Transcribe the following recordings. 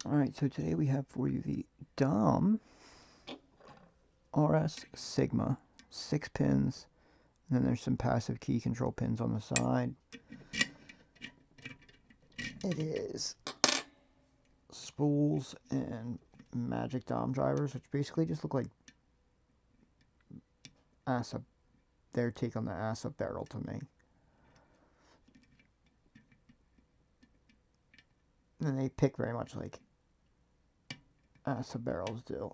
Alright, so today we have for you the DOM RS Sigma, 6 pins, and then there's some passive key control pins on the side. It is spools and magic DOM drivers, which basically just look like their take on the ASA barrel to me. And they pick very much like ASA barrels do.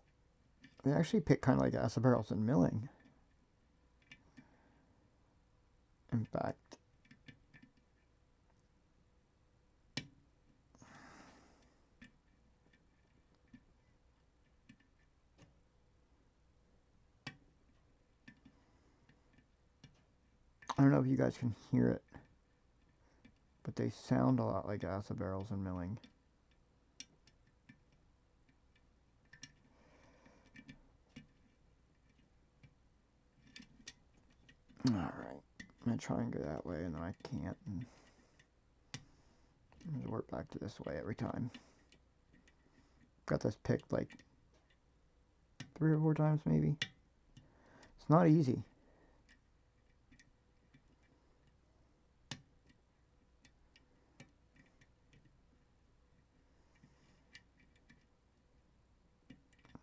They actually pick kind of like ASA barrels in milling. In fact, I don't know if you guys can hear it, but they sound a lot like ASA barrels in milling. Alright, I'm going to try and go that way, and then I can't. And I'm going to work back to this way every time. Got this picked like 3 or 4 times maybe. It's not easy.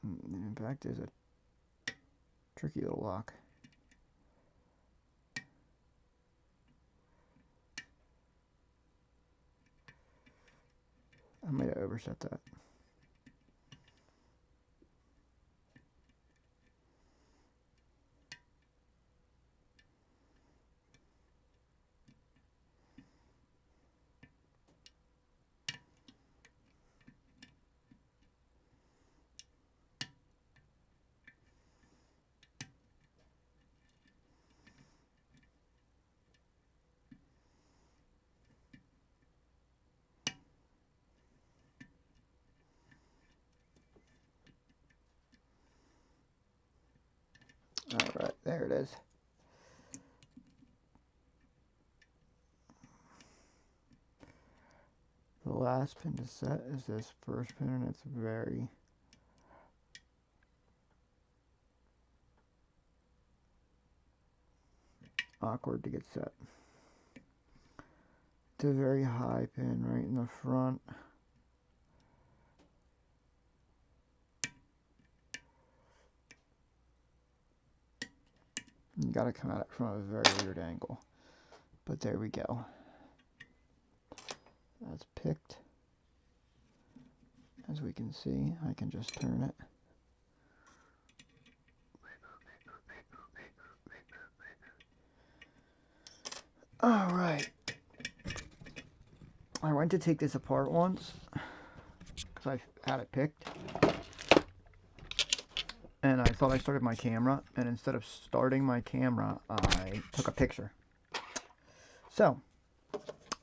In fact, there's a tricky little lock. I might have overset that. Alright, there it is. The last pin to set is this first pin, and it's very awkward to get set. It's a very high pin right in the front. You gotta come at it from a very weird angle. But there we go. That's picked. As we can see, I can just turn it. Alright. I went to take this apart once, because I had it picked. And I thought I started my camera, and instead of starting my camera, I took a picture. So,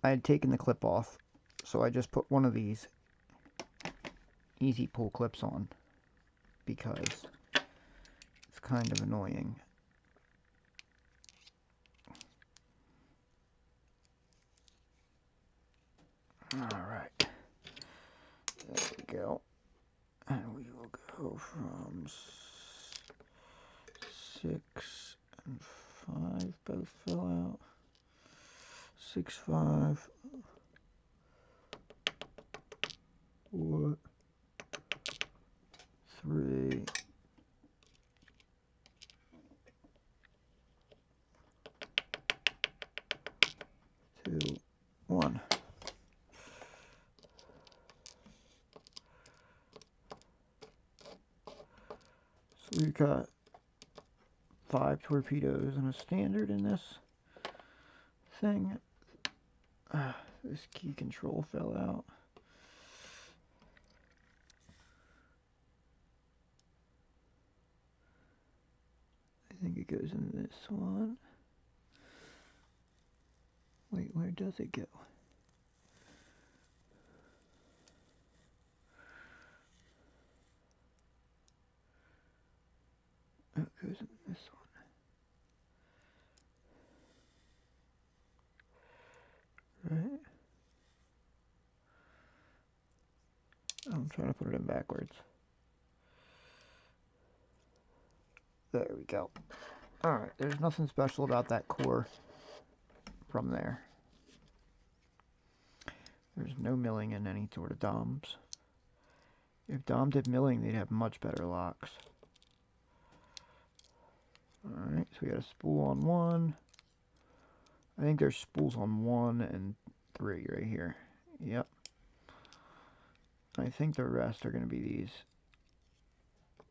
I had taken the clip off, so I just put one of these easy pull clips on, because it's kind of annoying. Alright, there we go. And we will go from 6 and 5 both fill out. 6, 5, 4, 3, 2, 1. So we've got 5 torpedoes and a standard in this thing. This key control fell out. I think it goes in this one. Wait, where does it go? Oh, it goes in this one. Right? I'm trying to put it in backwards. There we go. Alright, there's nothing special about that core from there. There's no milling in any sort of DOMs. If DOM did milling, they'd have much better locks. Alright, so we got a spool on 1. I think there's spools on 1 and 3 right here. Yep. I think the rest are going to be these,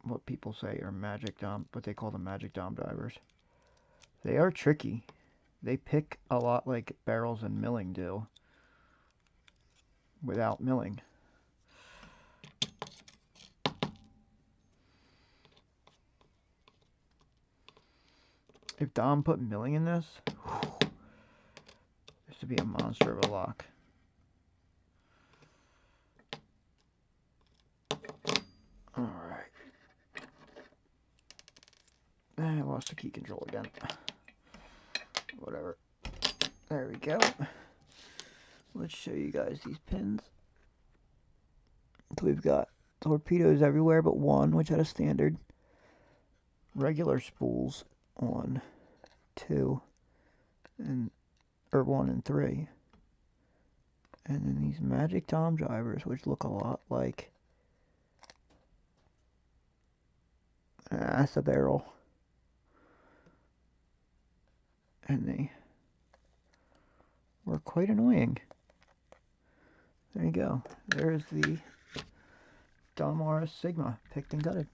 what people say are magic DOM, what they call the magic DOM drivers. They are tricky. They pick a lot like barrels and milling do, without milling. If Dom put milling in this, this would be a monster of a lock. Alright. I lost the key control again. Whatever. There we go. Let's show you guys these pins. So we've got torpedoes everywhere but one, which had a standard. Regular spools on 2 and 1 and 3. And then these magic DOM drivers, which look a lot like that's a barrel. And they were quite annoying. There you go. There's the DOM RS Sigma picked and gutted.